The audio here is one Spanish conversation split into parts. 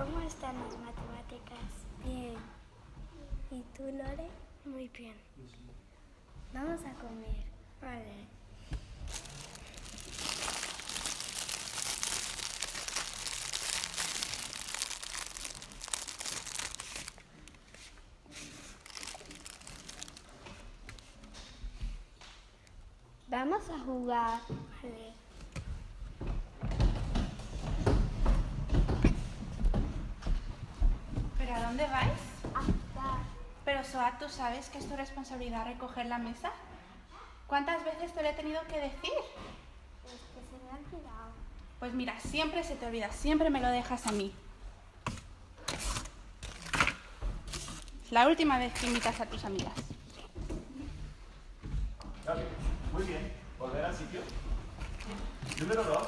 ¿Cómo están las matemáticas? Bien. ¿Y tú, Lore? Muy bien. Vamos a comer. Vale. Vamos a jugar. Vale. ¿Pero a dónde vais? Hasta. Pero Soa, ¿tú sabes que es tu responsabilidad recoger la mesa? ¿Cuántas veces te lo he tenido que decir? Es que se me ha olvidado. Pues mira, siempre se te olvida, siempre me lo dejas a mí. La última vez que invitas a tus amigas. Vale, muy bien. Volver al sitio. Número 2.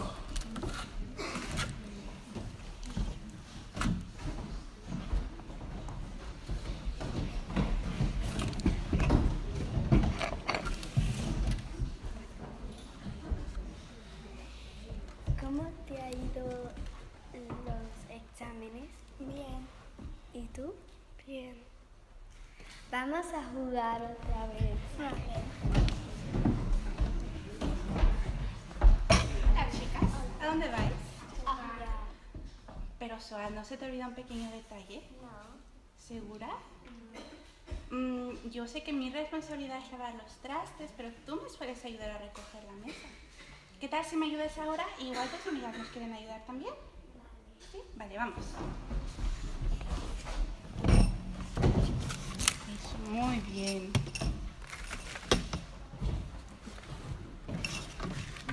¿Cómo te ha ido los exámenes? Bien. ¿Y tú? Bien. Vamos a jugar otra vez. Hola, chicas. ¿A dónde vais? Ahora. Pero Soa, ¿no se te olvida un pequeño detalle? No. ¿Segura? Yo sé que mi responsabilidad es lavar los trastes, pero tú me puedes ayudar a recoger la mesa. ¿Qué tal si me ayudas ahora? Igual tus amigas nos quieren ayudar también. ¿Sí? Vale, vamos. Eso, muy bien.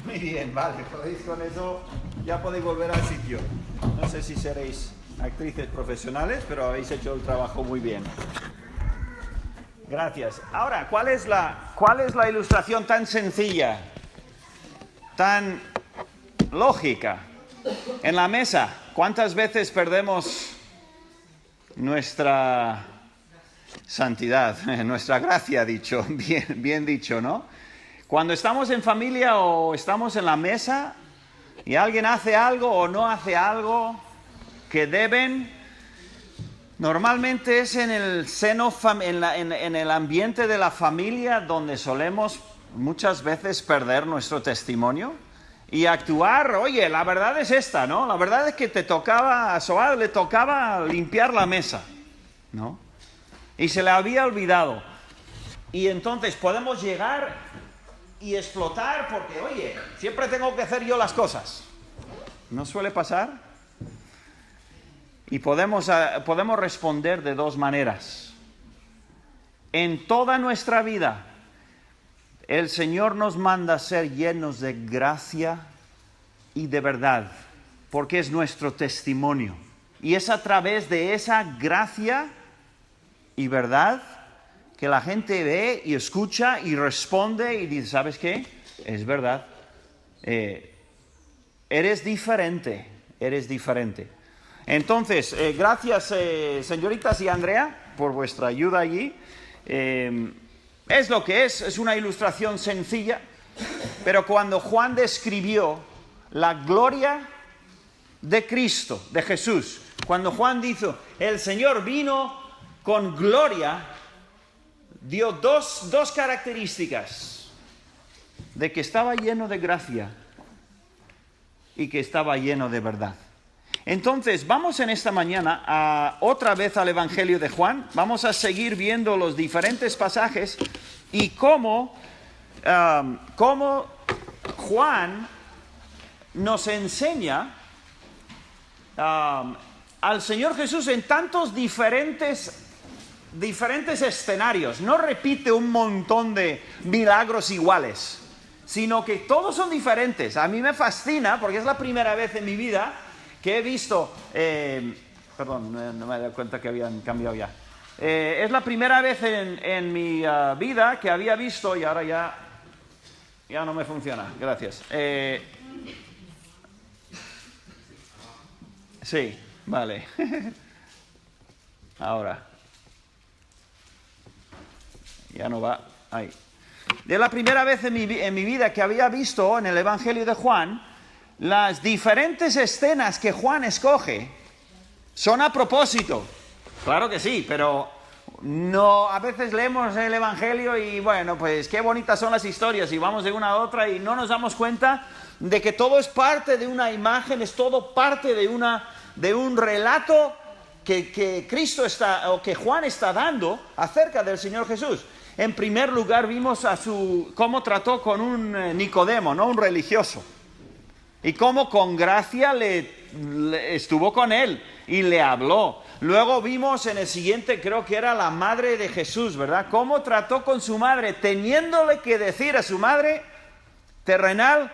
Muy bien, vale. Podéis con eso, ya podéis volver al sitio. No sé si seréis actrices profesionales, pero habéis hecho el trabajo muy bien. Gracias. Ahora, ¿cuál es la ilustración tan sencilla, tan lógica? En la mesa, ¿cuántas veces perdemos nuestra santidad, nuestra gracia, dicho, bien dicho, ¿no? Cuando estamos en familia o estamos en la mesa y alguien hace algo o no hace algo que deben, normalmente es en el seno, en el ambiente de la familia donde solemos muchas veces perder nuestro testimonio y actuar, oye, la verdad es esta, ¿no? La verdad es que a Soa le tocaba limpiar la mesa, ¿no? Y se le había olvidado. Y entonces podemos llegar y explotar porque, oye, siempre tengo que hacer yo las cosas. ¿No suele pasar? Y podemos responder de dos maneras. En toda nuestra vida, el Señor nos manda a ser llenos de gracia y de verdad, porque es nuestro testimonio. Y es a través de esa gracia y verdad que la gente ve y escucha y responde y dice, ¿sabes qué? Es verdad. Eres diferente. Entonces, gracias señoritas y Andrea por vuestra ayuda allí. Es lo que es una ilustración sencilla, pero cuando Juan describió la gloria de Cristo, de Jesús, cuando Juan dijo, el Señor vino con gloria, dio dos características, de que estaba lleno de gracia y que estaba lleno de verdad. Entonces, vamos en esta mañana otra vez al Evangelio de Juan. Vamos a seguir viendo los diferentes pasajes y cómo Juan nos enseña al Señor Jesús en tantos diferentes escenarios. No repite un montón de milagros iguales, sino que todos son diferentes. A mí me fascina porque es la primera vez en mi vida que he visto, perdón, no me he dado cuenta que habían cambiado ya. Es la primera vez en mi vida que había visto, y ahora ya no me funciona, gracias. Sí, vale. Ahora. Ya no va, ahí. Es la primera vez en mi vida que había visto en el Evangelio de Juan las diferentes escenas que Juan escoge Son a propósito. Claro que sí, pero no, a veces leemos el Evangelio y bueno, pues qué bonitas son las historias y vamos de una a otra y no nos damos cuenta de que todo es parte de una imagen, es todo parte de un relato que Cristo está, o que Juan está dando acerca del Señor Jesús. En primer lugar vimos cómo trató con un Nicodemo, ¿no? Un religioso. Y cómo con gracia estuvo con él y le habló. Luego vimos en el siguiente, creo que era la madre de Jesús, ¿verdad? Cómo trató con su madre, teniéndole que decir a su madre terrenal,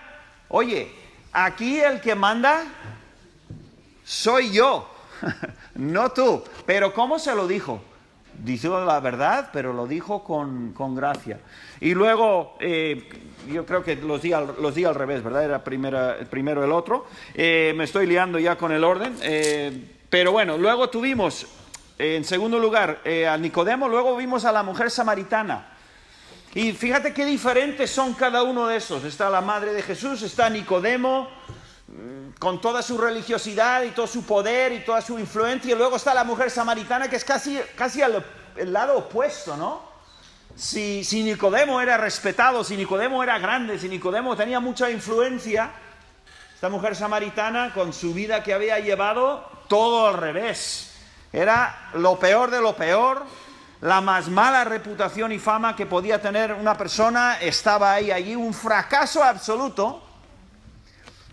oye, aquí el que manda soy yo, no tú. Pero ¿cómo se lo dijo? Dijo la verdad, pero lo dijo con gracia. Y luego, yo creo que los di al revés, ¿verdad? Era primero el otro. Me estoy liando ya con el orden. Pero bueno, luego tuvimos, en segundo lugar, a Nicodemo, luego vimos a la mujer samaritana. Y fíjate qué diferentes son cada uno de esos. Está la madre de Jesús, está Nicodemo, con toda su religiosidad y todo su poder y toda su influencia, y luego está la mujer samaritana, que es casi el lado opuesto, ¿no? Si Nicodemo era respetado, si Nicodemo era grande, si Nicodemo tenía mucha influencia, esta mujer samaritana, con su vida que había llevado, todo al revés. Era lo peor de lo peor, la más mala reputación y fama que podía tener una persona, estaba allí, un fracaso absoluto.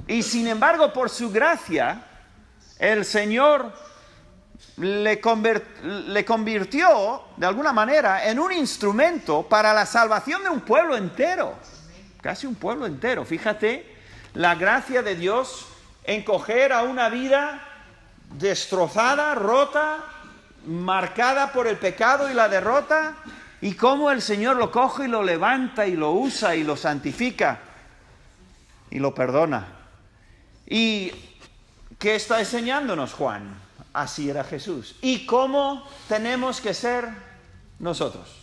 Y sin embargo, por su gracia, el Señor le convirtió, de alguna manera, en un instrumento para la salvación de un pueblo entero. Casi un pueblo entero. Fíjate la gracia de Dios en coger a una vida destrozada, rota, marcada por el pecado y la derrota, y cómo el Señor lo coge y lo levanta y lo usa y lo santifica y lo perdona. ¿Y qué está enseñándonos Juan? Así era Jesús. ¿Y cómo tenemos que ser nosotros?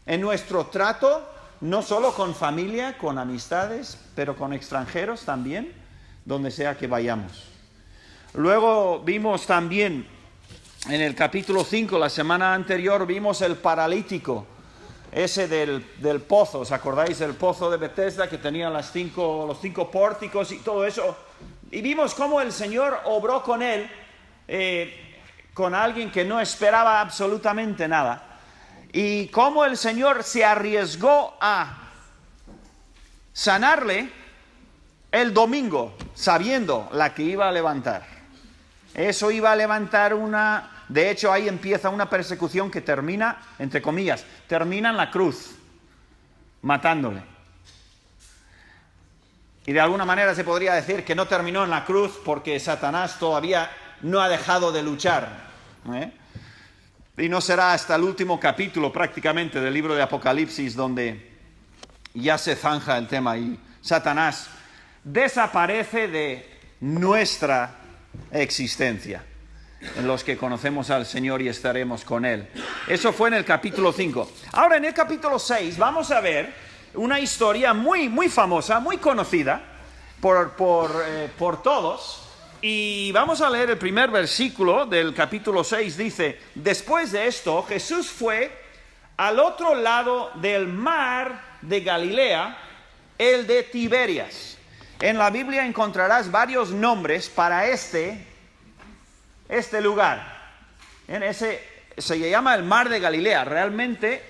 En nuestro trato, no solo con familia, con amistades, pero con extranjeros también, donde sea que vayamos. Luego vimos también, en el capítulo 5, la semana anterior, vimos el paralítico, ese del pozo. ¿Os acordáis del pozo de Bethesda que tenía los cinco pórticos y todo eso? Y vimos cómo el Señor obró con él, con alguien que no esperaba absolutamente nada. Y cómo el Señor se arriesgó a sanarle el domingo, sabiendo la que iba a levantar. Eso iba a levantar de hecho, ahí empieza una persecución que termina, entre comillas, termina en la cruz, matándole. Y de alguna manera se podría decir que no terminó en la cruz porque Satanás todavía no ha dejado de luchar. Y no será hasta el último capítulo prácticamente del libro de Apocalipsis donde ya se zanja el tema y Satanás desaparece de nuestra existencia, en los que conocemos al Señor y estaremos con Él. Eso fue en el capítulo 5. Ahora en el capítulo 6 vamos a ver una historia muy, muy famosa, muy conocida por todos. Y vamos a leer el primer versículo del capítulo 6. Dice: después de esto, Jesús fue al otro lado del mar de Galilea, el de Tiberias. En la Biblia encontrarás varios nombres para este lugar. Se llama el mar de Galilea. Realmente,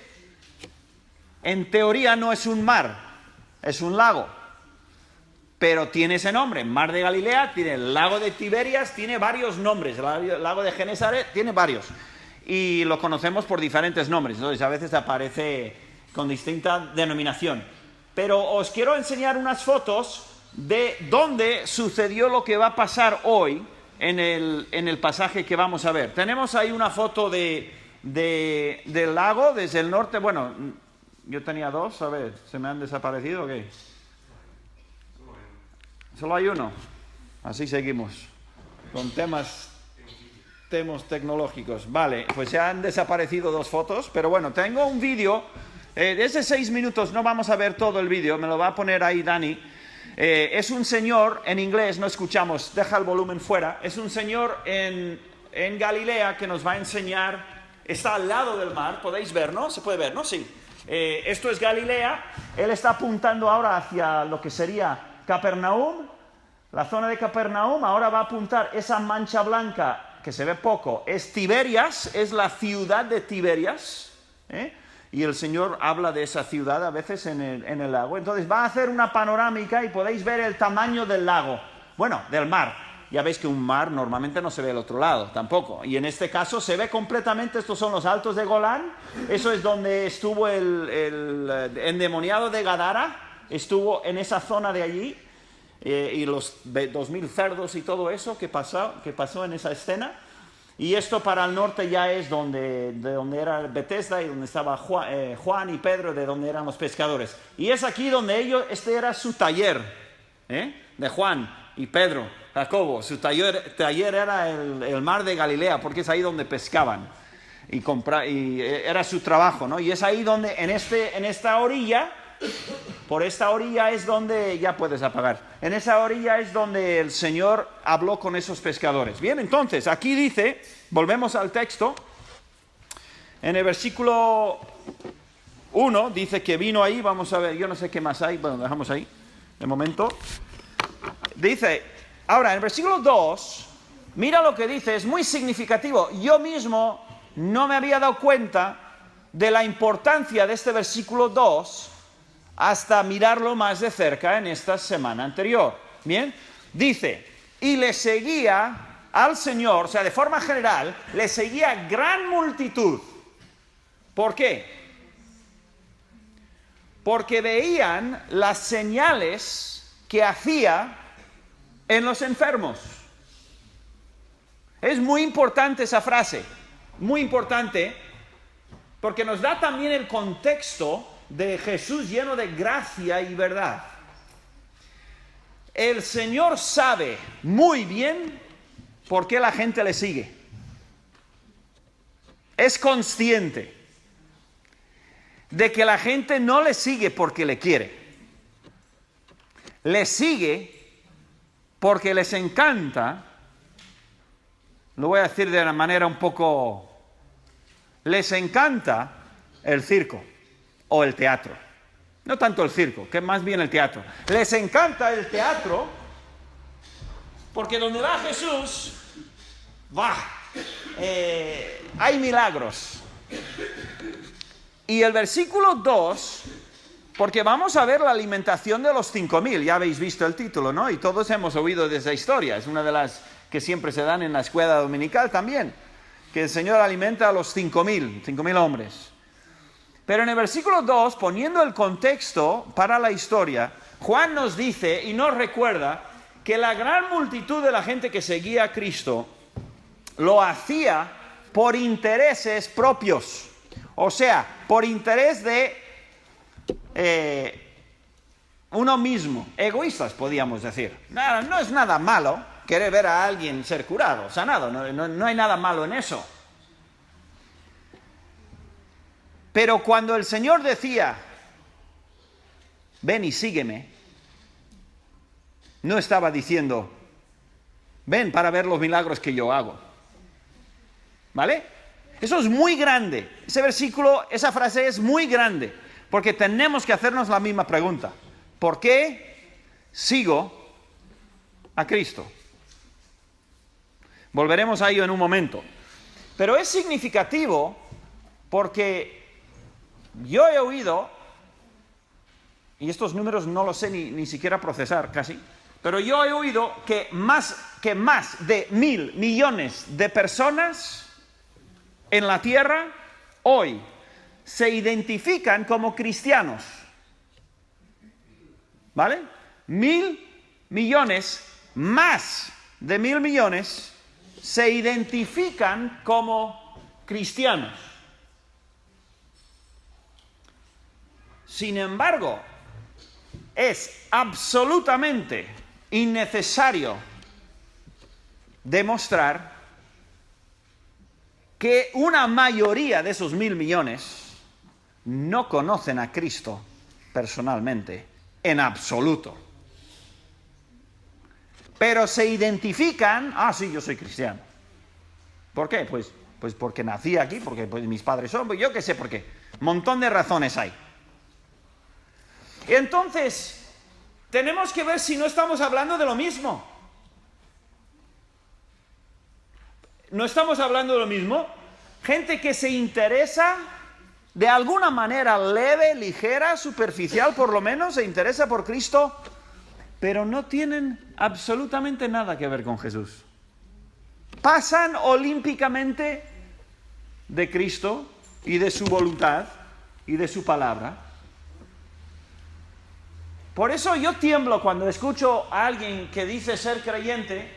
en teoría no es un mar, es un lago. Pero tiene ese nombre, mar de Galilea, tiene el lago de Tiberias, tiene varios nombres. El lago de Genesaret tiene varios. Y lo conocemos por diferentes nombres. Entonces a veces aparece con distinta denominación. Pero os quiero enseñar unas fotos de dónde sucedió lo que va a pasar hoy en el pasaje que vamos a ver. Tenemos ahí una foto del lago desde el norte. Bueno, yo tenía dos, a ver, ¿se me han desaparecido o qué? Solo hay uno. Así seguimos con temas tecnológicos. Vale, pues se han desaparecido dos fotos, pero bueno, tengo un vídeo de ese 6 minutos. No vamos a ver todo el vídeo, me lo va a poner ahí Dani. Es un señor, en inglés no escuchamos, deja el volumen fuera, es un señor en Galilea que nos va a enseñar, está al lado del mar, podéis ver, ¿no? Se puede ver, ¿no? Sí. Esto es Galilea, él está apuntando ahora hacia lo que sería Capernaum, la zona de Capernaum, ahora va a apuntar esa mancha blanca que se ve poco, es Tiberias, es la ciudad de Tiberias, y el Señor habla de esa ciudad a veces en el lago. Entonces va a hacer una panorámica y podéis ver el tamaño del lago, bueno, del mar. Ya veis que un mar normalmente no se ve al otro lado tampoco, y en este caso se ve completamente. Estos son los altos de Golán, eso es donde estuvo el endemoniado de Gadara, estuvo en esa zona de allí, y los 2000 cerdos y todo eso que pasó en esa escena. Y esto para el norte ya es de donde era Betesda y donde estaba Juan y Pedro, de donde eran los pescadores. Y es aquí donde este era su taller, de Juan y Pedro, Jacobo. Su taller era el mar de Galilea, porque es ahí donde pescaban y era su trabajo, ¿no? Y es ahí donde, en esta orilla, por esta orilla es donde, ya puedes apagar, en esa orilla es donde el Señor habló con esos pescadores. Bien, entonces, aquí dice, volvemos al texto, en el versículo 1 dice que vino ahí, vamos a ver, yo no sé qué más hay, bueno, dejamos ahí, de momento. Dice, ahora, en el versículo 2, mira lo que dice, es muy significativo. Yo mismo no me había dado cuenta de la importancia de este versículo 2 hasta mirarlo más de cerca en esta semana anterior. Bien, dice, y le seguía al Señor, o sea, de forma general, le seguía gran multitud. ¿Por qué? Porque veían las señales que hacía en los enfermos. Es muy importante esa frase, muy importante, porque nos da también el contexto de Jesús lleno de gracia y verdad. El Señor sabe muy bien por qué la gente le sigue. Es consciente de que la gente no le sigue porque le quiere. Le sigue porque les encanta, lo voy a decir de una manera un poco, les encanta el circo. O el teatro. No tanto el circo, que más bien el teatro. Les encanta el teatro porque donde va Jesús, hay milagros. Y el versículo 2, porque vamos a ver la alimentación de los 5.000, ya habéis visto el título, ¿no? Y todos hemos oído de esa historia, es una de las que siempre se dan en la escuela dominical también, que el Señor alimenta a los 5.000 hombres. Pero en el versículo 2, poniendo el contexto para la historia, Juan nos dice y nos recuerda que la gran multitud de la gente que seguía a Cristo lo hacía por intereses propios. O sea, por interés de uno mismo. Egoístas, podríamos decir. No es nada malo querer ver a alguien ser curado, sanado. No hay nada malo en eso. Pero cuando el Señor decía, ven y sígueme, no estaba diciendo, ven para ver los milagros que yo hago. ¿Vale? Eso es muy grande. Ese versículo, esa frase es muy grande, porque tenemos que hacernos la misma pregunta. ¿Por qué sigo a Cristo? Volveremos a ello en un momento. Pero es significativo porque yo he oído, y estos números no los sé ni siquiera procesar casi, pero yo he oído que más de 1.000 millones de personas en la tierra hoy se identifican como cristianos. ¿Vale? 1.000 millones, más de 1.000 millones, se identifican como cristianos. Sin embargo, es absolutamente innecesario demostrar que una mayoría de esos 1.000 millones no conocen a Cristo personalmente, en absoluto. pero se identifican, sí, yo soy cristiano. ¿Por qué? Pues porque nací aquí, porque pues, mis padres son, yo qué sé por qué. Un montón de razones hay. Entonces, tenemos que ver si no estamos hablando de lo mismo. ¿No estamos hablando de lo mismo? Gente que se interesa de alguna manera leve, ligera, superficial por lo menos, se interesa por Cristo, pero no tienen absolutamente nada que ver con Jesús. Pasan olímpicamente de Cristo y de su voluntad y de su palabra. Por eso yo tiemblo cuando escucho a alguien que dice ser creyente,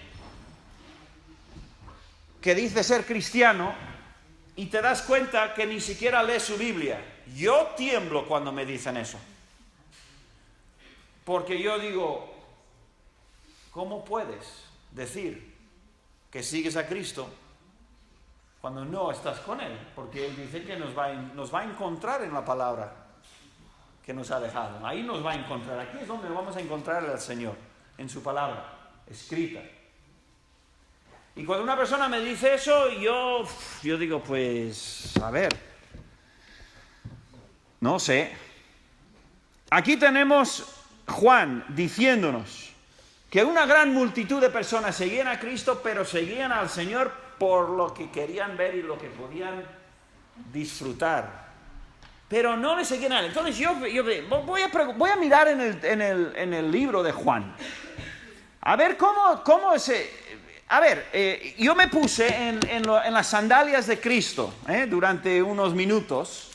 que dice ser cristiano, y te das cuenta que ni siquiera lee su Biblia. Yo tiemblo cuando me dicen eso. Porque yo digo, ¿cómo puedes decir que sigues a Cristo cuando no estás con Él? Porque Él dice que nos va a encontrar en la palabra que nos ha dejado. Ahí nos va a encontrar. Aquí es donde vamos a encontrar al Señor, en su palabra, escrita. Y cuando una persona me dice eso, yo digo, pues, a ver, no sé. Aquí tenemos Juan diciéndonos que una gran multitud de personas seguían a Cristo, pero seguían al Señor por lo que querían ver y lo que podían disfrutar. Pero no le seguían a Él. Entonces yo voy a mirar en el libro de Juan. A ver cómo se... A ver, yo me puse en las sandalias de Cristo durante unos minutos.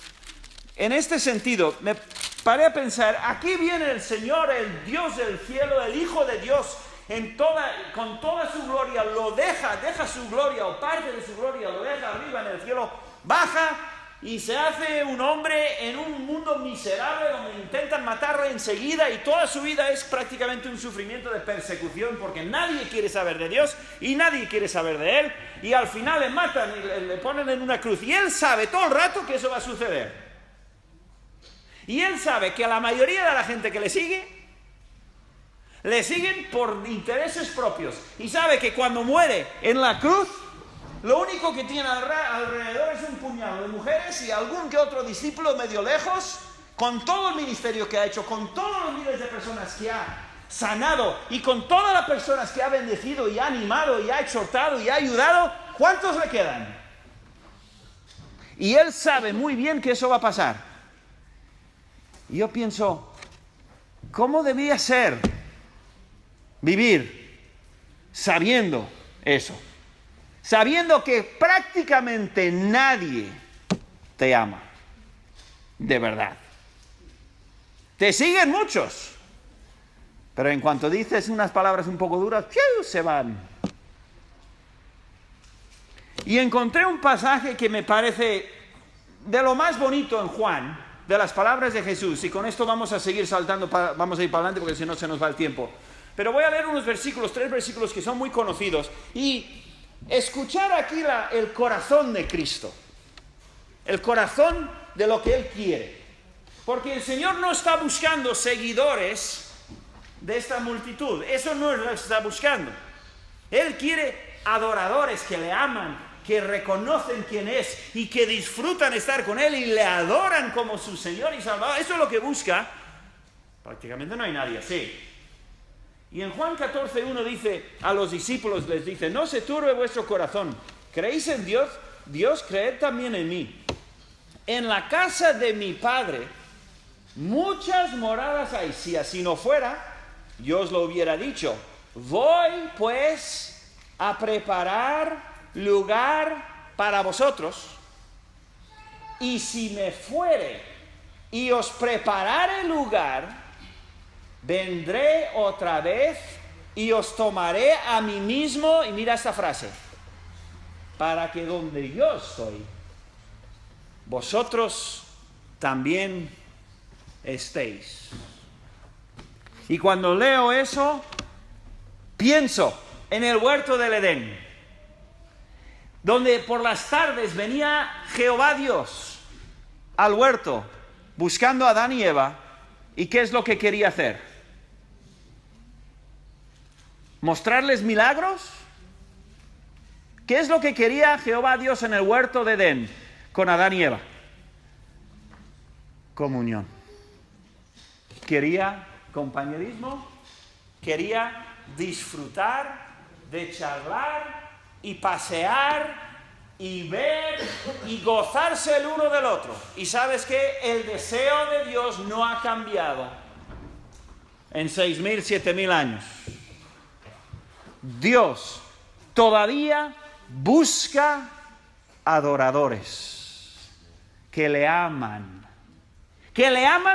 En este sentido, me paré a pensar, aquí viene el Señor, el Dios del cielo, el Hijo de Dios, con toda su gloria, deja su gloria o parte de su gloria, lo deja arriba en el cielo, baja y se hace un hombre en un mundo miserable donde intentan matarle enseguida y toda su vida es prácticamente un sufrimiento de persecución porque nadie quiere saber de Dios y nadie quiere saber de Él y al final le matan y le ponen en una cruz y Él sabe todo el rato que eso va a suceder. Y Él sabe que a la mayoría de la gente que le siguen por intereses propios y sabe que cuando muere en la cruz lo único que tiene alrededor es un puñado de mujeres y algún que otro discípulo medio lejos, con todo el ministerio que ha hecho, con todos los miles de personas que ha sanado y con todas las personas que ha bendecido y ha animado y ha exhortado y ha ayudado, ¿cuántos le quedan? Y Él sabe muy bien que eso va a pasar. Y yo pienso, ¿cómo debía ser vivir sabiendo eso? Sabiendo que prácticamente nadie te ama, de verdad. Te siguen muchos, pero en cuanto dices unas palabras un poco duras, ¡piu!, se van. Y encontré un pasaje que me parece de lo más bonito en Juan, de las palabras de Jesús, y con esto vamos a seguir saltando, vamos a ir para adelante porque si no se nos va el tiempo. Pero voy a leer unos versículos, 3 versículos que son muy conocidos, y escuchar aquí el corazón de Cristo, el corazón de lo que Él quiere. Porque el Señor no está buscando seguidores de esta multitud, eso no es lo que está buscando. Él quiere adoradores que le aman, que reconocen quién es y que disfrutan estar con Él y le adoran como su Señor y Salvador. Eso es lo que busca. Prácticamente no hay nadie así. Y en Juan 14:1 dice a los discípulos, les dice, no se turbe vuestro corazón, ¿creéis en Dios? Dios, creed también en mí. En la casa de mi Padre muchas moradas hay, si así no fuera, yo os lo hubiera dicho. Voy pues a preparar lugar para vosotros, y si me fuere y os preparare lugar, vendré otra vez y os tomaré a mí mismo, y mira esta frase, para que donde yo estoy, vosotros también estéis. Y cuando leo eso, pienso en el huerto del Edén, donde por las tardes venía Jehová Dios al huerto buscando a Adán y Eva, ¿y qué es lo que quería hacer? ¿Mostrarles milagros? ¿Qué es lo que quería Jehová Dios en el huerto de Edén con Adán y Eva? Comunión. Quería compañerismo, quería disfrutar de charlar y pasear y ver y gozarse el uno del otro. Y ¿sabes qué? El deseo de Dios no ha cambiado en 6.000, 7.000 años. Dios todavía busca adoradores que le aman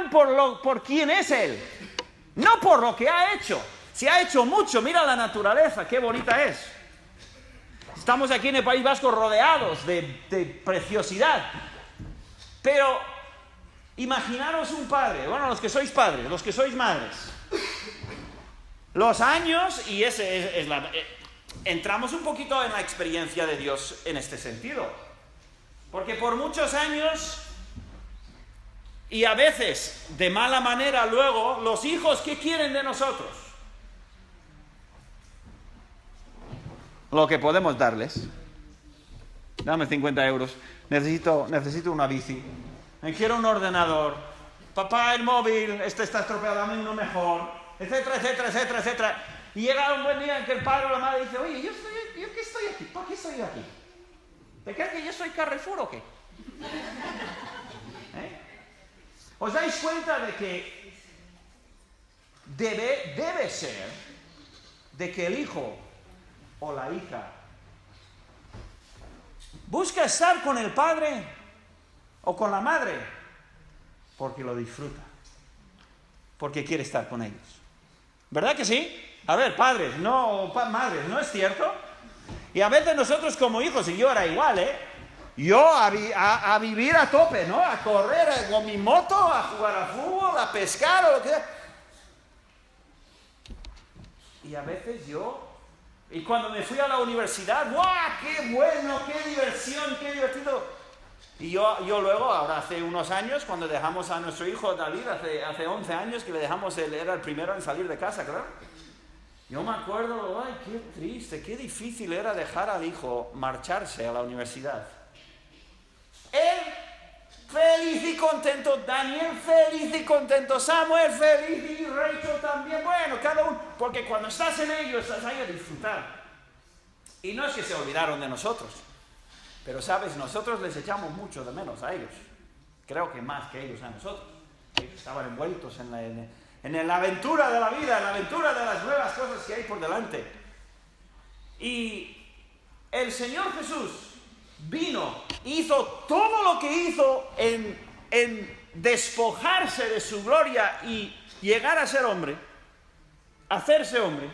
por quién es Él, no por lo que ha hecho. Si ha hecho mucho, mira la naturaleza, qué bonita es. Estamos aquí en el País Vasco rodeados de preciosidad. Pero imaginaros un padre, bueno, los que sois padres, los que sois madres, los años, y entramos un poquito en la experiencia de Dios en este sentido. Porque por muchos años, y a veces de mala manera luego, los hijos, ¿qué quieren de nosotros? Lo que podemos darles. Dame 50 euros. Necesito una bici. Me quiero un ordenador. Papá, el móvil, este está estropeado, dame uno mejor. Etcétera, etcétera, etcétera, etcétera. Y llega un buen día en que el padre o la madre dice, oye, ¿yo qué estoy aquí? ¿Para qué estoy aquí? ¿Te crees que yo soy Carrefour o qué? ¿Os dais cuenta de que debe ser de que el hijo o la hija busca estar con el padre o con la madre porque lo disfruta, porque quiere estar con ellos? ¿Verdad que sí? A ver, padres, madres, ¿no es cierto? Y a veces nosotros como hijos, y yo era igual, yo a vivir a tope, ¿no? A correr con mi moto, a jugar a fútbol, a pescar o lo que sea. Y a veces y cuando me fui a la universidad, ¡guau! ¡Qué bueno! ¡Qué diversión! ¡Qué divertido! Y yo luego, ahora hace unos años, cuando dejamos a nuestro hijo David, hace 11 años que le dejamos, él era el primero en salir de casa, claro. Yo me acuerdo, ¡ay, qué triste! ¡Qué difícil era dejar al hijo marcharse a la universidad! Él feliz y contento, Daniel feliz y contento, Samuel feliz y Rachel también. Bueno, cada uno, porque cuando estás en ello, estás ahí a disfrutar. Y no es que se olvidaron de nosotros, pero sabes, nosotros les echamos mucho de menos a ellos. Creo que más que ellos a nosotros. Ellos estaban envueltos en la aventura de la vida, en la aventura de las nuevas cosas que hay por delante. Y el Señor Jesús vino, hizo todo lo que hizo en despojarse de su gloria y llegar a ser hombre, hacerse hombre,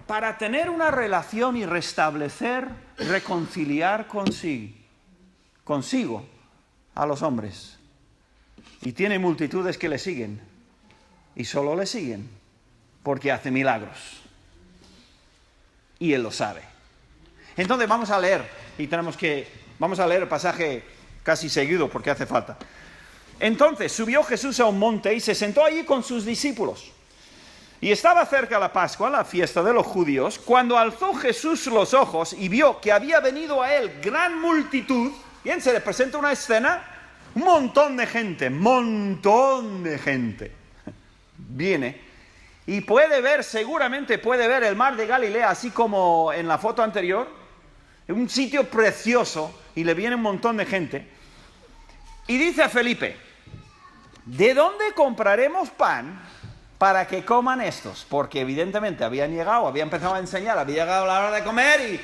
para tener una relación y restablecer, reconciliar consigo a los hombres. Y tiene multitudes que le siguen, y solo le siguen porque hace milagros. Y Él lo sabe. Entonces vamos a leer, vamos a leer el pasaje casi seguido porque hace falta. Entonces subió Jesús a un monte y se sentó allí con sus discípulos. Y estaba cerca la Pascua, la fiesta de los judíos, cuando alzó Jesús los ojos y vio que había venido a él gran multitud. Bien, se le presenta una escena, un montón de gente viene. Y seguramente puede ver el mar de Galilea, así como en la foto anterior, un sitio precioso, y le viene un montón de gente. Y dice a Felipe, ¿de dónde compraremos pan para que coman estos? Porque evidentemente había empezado a enseñar, había llegado la hora de comer y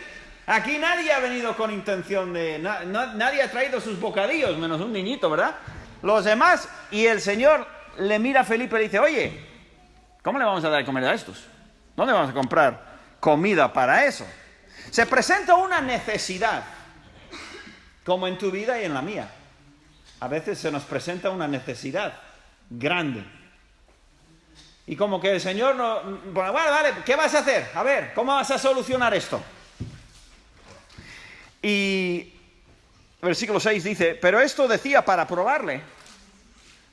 aquí nadie ha venido con intención nadie ha traído sus bocadillos, menos un niñito, ¿verdad? Los demás, y el Señor le mira a Felipe y le dice, oye, ¿cómo le vamos a dar de comer a estos? ¿Dónde vamos a comprar comida para eso? Se presenta una necesidad, como en tu vida y en la mía. A veces se nos presenta una necesidad grande. Y como que el Señor bueno, vale, ¿qué vas a hacer? A ver, ¿cómo vas a solucionar esto? Y versículo 6 dice, pero esto decía para probarle,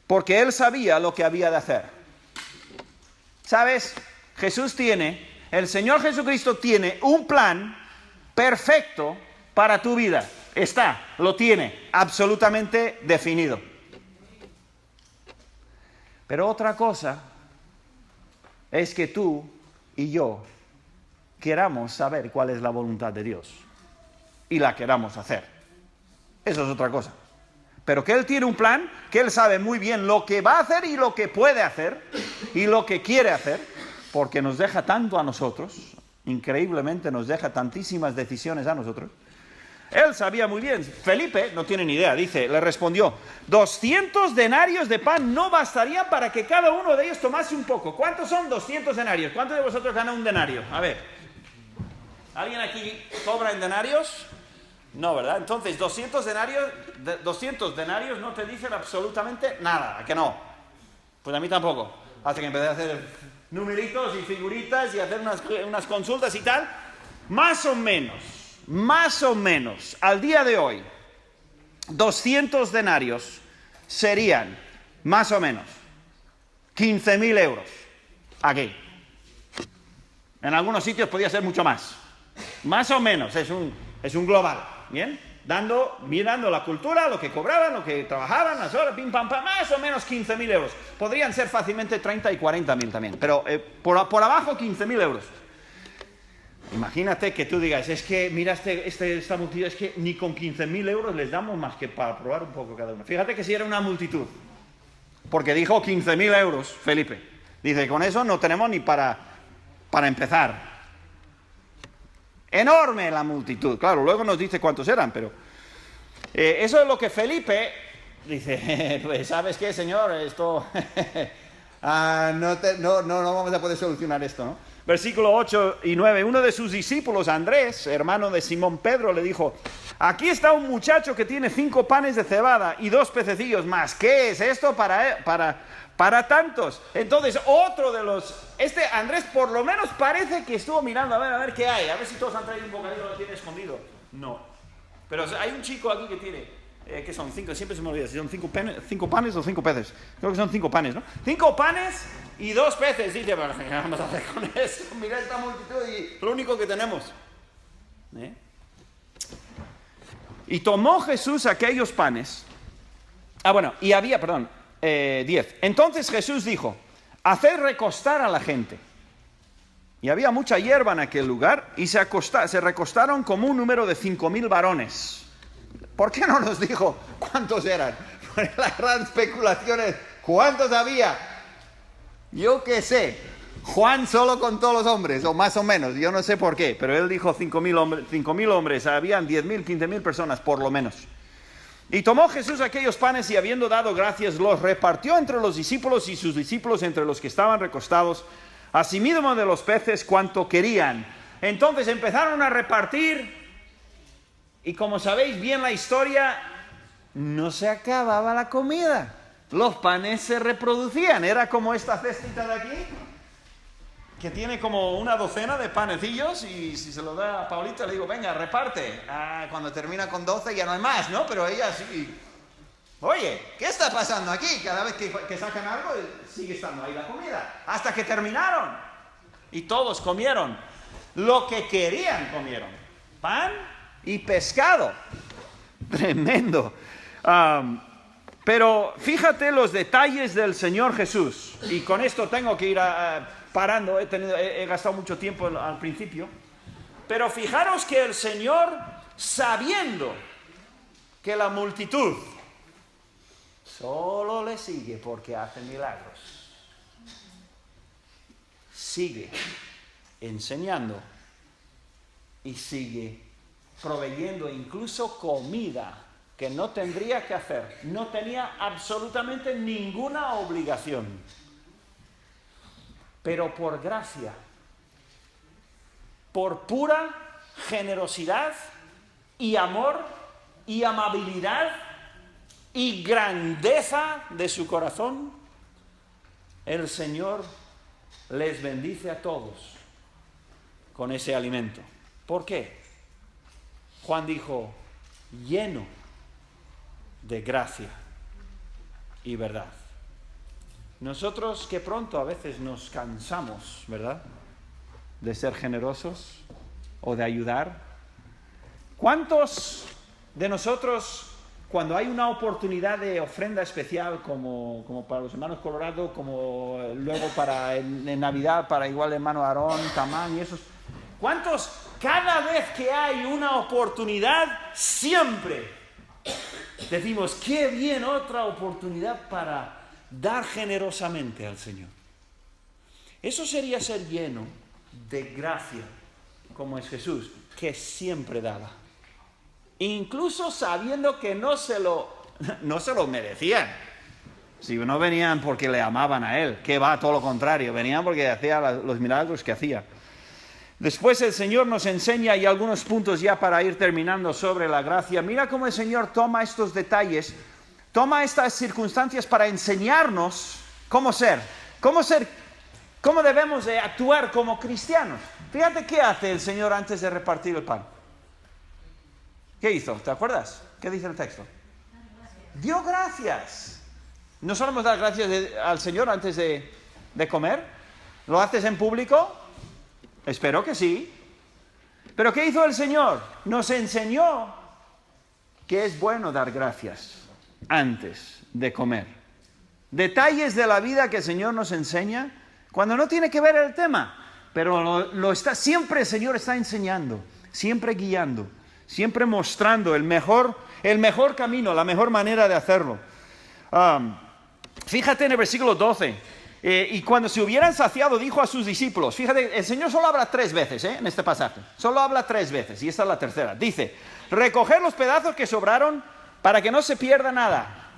porque él sabía lo que había de hacer. ¿Sabes? El Señor Jesucristo tiene un plan perfecto para tu vida. Lo tiene absolutamente definido. Pero otra cosa es que tú y yo queramos saber cuál es la voluntad de Dios y la queramos hacer. Eso es otra cosa. Pero que Él tiene un plan, que Él sabe muy bien lo que va a hacer y lo que puede hacer y lo que quiere hacer, porque nos deja tanto a nosotros, increíblemente nos deja tantísimas decisiones a nosotros. Él sabía muy bien. Felipe no tiene ni idea, le respondió, 200 denarios de pan no bastarían para que cada uno de ellos tomase un poco. ¿Cuántos son 200 denarios? ¿Cuántos de vosotros gana un denario? A ver, ¿alguien aquí cobra en denarios? No, ¿verdad? Entonces, 200 denarios no te dicen absolutamente nada, ¿a que no? Pues a mí tampoco. Hasta que empecé a hacer numeritos y figuritas y hacer unas consultas y tal. Más o menos, al día de hoy, 200 denarios serían, más o menos, 15.000 euros. Aquí. En algunos sitios podría ser mucho más. Más o menos, es un global. ¿Bien? Mirando la cultura, lo que cobraban, lo que trabajaban, las horas, pim, pam, pam, más o menos 15.000 euros. Podrían ser fácilmente 30 y 40.000 también, pero por abajo 15.000 euros. Imagínate que tú digas, es que mira esta multitud, es que ni con 15.000 euros les damos más que para probar un poco cada uno. Fíjate que si era una multitud, porque dijo 15.000 euros, Felipe. Dice, con eso no tenemos ni para empezar. Enorme la multitud. Claro, luego nos dice cuántos eran, pero eso es lo que Felipe dice. Pues, ¿sabes qué, Señor? Esto no vamos a poder solucionar esto, ¿no? Versículo 8 y 9. Uno de sus discípulos, Andrés, hermano de Simón Pedro, le dijo, aquí está un muchacho que tiene 5 panes de cebada y 2 pececillos más. ¿Qué es esto para tantos? Entonces, otro de Andrés por lo menos parece que estuvo mirando a ver qué hay, a ver si todos han traído un bocadillo, lo tiene escondido. No. Pero hay un chico aquí que tiene, que son 5, siempre se me olvida, si son 5 panes o 5 peces. Creo que son 5 panes, ¿no? 5 panes y 2 peces. Dice, bueno, ¿qué vamos a hacer con eso? Mira esta multitud y lo único que tenemos. Y tomó Jesús aquellos panes. Y había, 10. Entonces Jesús dijo, haced recostar a la gente. Y había mucha hierba en aquel lugar y se recostaron como un número de 5.000 varones. ¿Por qué no nos dijo cuántos eran? Porque la gran especulación es, ¿cuántos había? Yo qué sé. Juan solo contó los hombres, o más o menos, yo no sé por qué, pero él dijo 5.000 hombres, habían 10.000, 15.000 personas por lo menos. Y tomó Jesús aquellos panes y habiendo dado gracias, los repartió entre los discípulos y sus discípulos entre los que estaban recostados, asimismo de los peces cuanto querían. Entonces empezaron a repartir y como sabéis bien la historia, no se acababa la comida. Los panes se reproducían, era como esta cestita de aquí, que tiene como una docena de panecillos y si se lo da a Paulita le digo, venga, reparte. Cuando termina con 12 ya no hay más, ¿no? Pero ella sí. Oye, ¿qué está pasando aquí? Cada vez que sacan algo sigue estando ahí la comida. Hasta que terminaron. Y todos comieron. Lo que querían comieron. Pan y pescado. Tremendo. Pero fíjate los detalles del Señor Jesús. Y con esto tengo que ir parando, he gastado mucho tiempo al principio, pero fijaros que el Señor, sabiendo que la multitud solo le sigue porque hace milagros, sigue enseñando y sigue proveyendo incluso comida que no tendría que hacer, no tenía absolutamente ninguna obligación. Pero por gracia, por pura generosidad y amor y amabilidad y grandeza de su corazón, el Señor les bendice a todos con ese alimento. ¿Por qué? Juan dijo, lleno de gracia y verdad. nosotros que pronto a veces nos cansamos, ¿verdad?, de ser generosos o de ayudar. ¿Cuántos de nosotros, cuando hay una oportunidad de ofrenda especial, como para los hermanos Colorado, como luego en Navidad para igual el hermano Aarón, Tamán y esos, cuántos cada vez que hay una oportunidad siempre decimos, qué bien, otra oportunidad para dar generosamente al Señor? Eso sería ser lleno de gracia, como es Jesús, que siempre daba, incluso sabiendo que no se lo merecían. Si no venían porque le amaban a Él, que va, todo lo contrario, venían porque hacía los milagros que hacía. Después el Señor nos enseña, y algunos puntos ya para ir terminando sobre la gracia. Mira cómo el Señor toma estos detalles, toma estas circunstancias para enseñarnos cómo debemos de actuar como cristianos. Fíjate qué hace el Señor antes de repartir el pan. ¿Qué hizo? ¿Te acuerdas? ¿Qué dice el texto? Dio gracias. ¿No solemos dar gracias al Señor antes de comer? ¿Lo haces en público? Espero que sí. ¿Pero qué hizo el Señor? Nos enseñó que es bueno dar gracias antes de comer. Detalles de la vida que el Señor nos enseña cuando no tiene que ver el tema, pero siempre el Señor está enseñando, siempre guiando, siempre mostrando el mejor camino, la mejor manera de hacerlo. Fíjate en el versículo 12. Y cuando se hubieran saciado, dijo a sus discípulos. Fíjate, el Señor solo habla 3 veces en este pasaje. Solo habla 3 veces, y esta es la tercera. Dice, recoger los pedazos que sobraron para que no se pierda nada.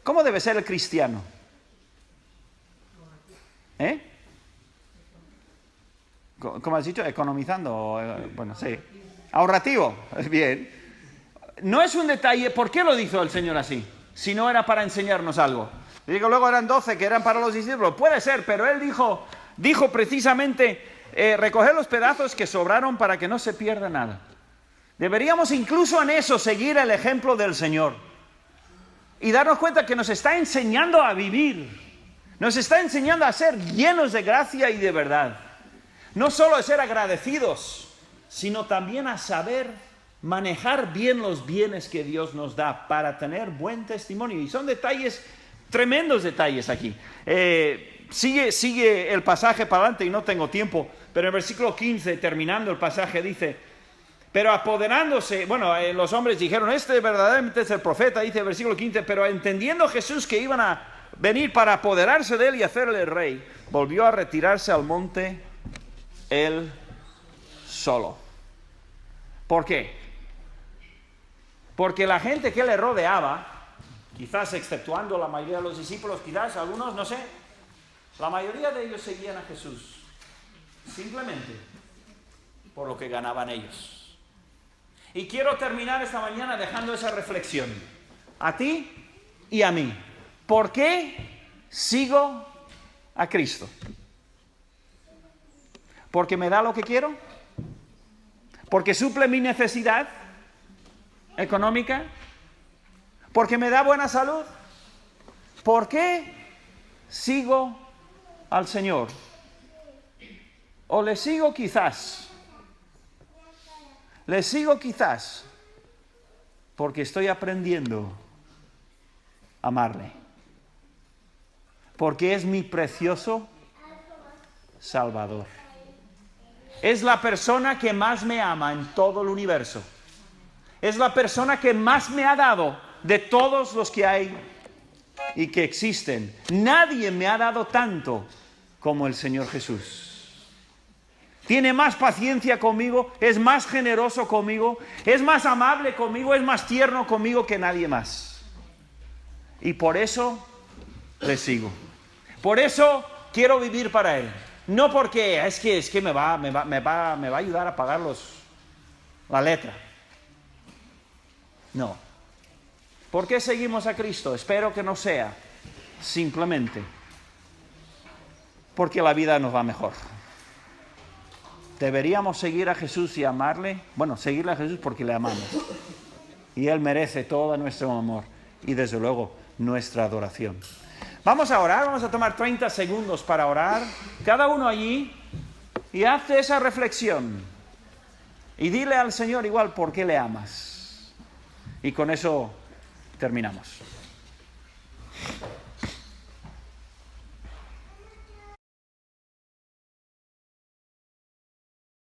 ¿Cómo debe ser el cristiano? ¿Cómo has dicho? ¿Economizando? Bueno, sí. Ahorrativo. Bien. No es un detalle. ¿Por qué lo dijo el Señor así? Si no era para enseñarnos algo. Digo, luego eran 12 que eran para los discípulos. Puede ser, pero Él dijo precisamente recoger los pedazos que sobraron para que no se pierda nada. Deberíamos incluso en eso seguir el ejemplo del Señor y darnos cuenta que nos está enseñando a vivir. Nos está enseñando a ser llenos de gracia y de verdad. No solo a ser agradecidos, sino también a saber manejar bien los bienes que Dios nos da para tener buen testimonio. Y son detalles, tremendos detalles aquí. Sigue el pasaje para adelante y no tengo tiempo, pero en el versículo 15, terminando el pasaje, dice, pero apoderándose, los hombres dijeron, este verdaderamente es el profeta, dice el versículo 15, pero entendiendo Jesús que iban a venir para apoderarse de él y hacerle rey, volvió a retirarse al monte él solo. ¿Por qué? Porque la gente que le rodeaba, quizás exceptuando la mayoría de los discípulos, quizás algunos, no sé, la mayoría de ellos seguían a Jesús simplemente por lo que ganaban ellos. Y quiero terminar esta mañana dejando esa reflexión a ti y a mí. ¿Por qué sigo a Cristo? ¿Porque me da lo que quiero? ¿Porque suple mi necesidad económica? ¿Porque me da buena salud? ¿Por qué sigo al Señor? ¿O le sigo quizás? Le sigo quizás porque estoy aprendiendo a amarle. Porque es mi precioso Salvador. Es la persona que más me ama en todo el universo. Es la persona que más me ha dado de todos los que hay y que existen. Nadie me ha dado tanto como el Señor Jesús. Tiene más paciencia conmigo, es más generoso conmigo, es más amable conmigo, es más tierno conmigo que nadie más. Y por eso le sigo. Por eso quiero vivir para Él. No porque es que me va a ayudar a pagar la letra. No. ¿Por qué seguimos a Cristo? Espero que no sea simplemente porque la vida nos va mejor. Deberíamos seguir a Jesús y amarle. Seguirle a Jesús porque le amamos. Y Él merece todo nuestro amor y desde luego nuestra adoración. Vamos a orar, vamos a tomar 30 segundos para orar, cada uno allí, y hazte esa reflexión. Y dile al Señor igual por qué le amas. Y con eso terminamos.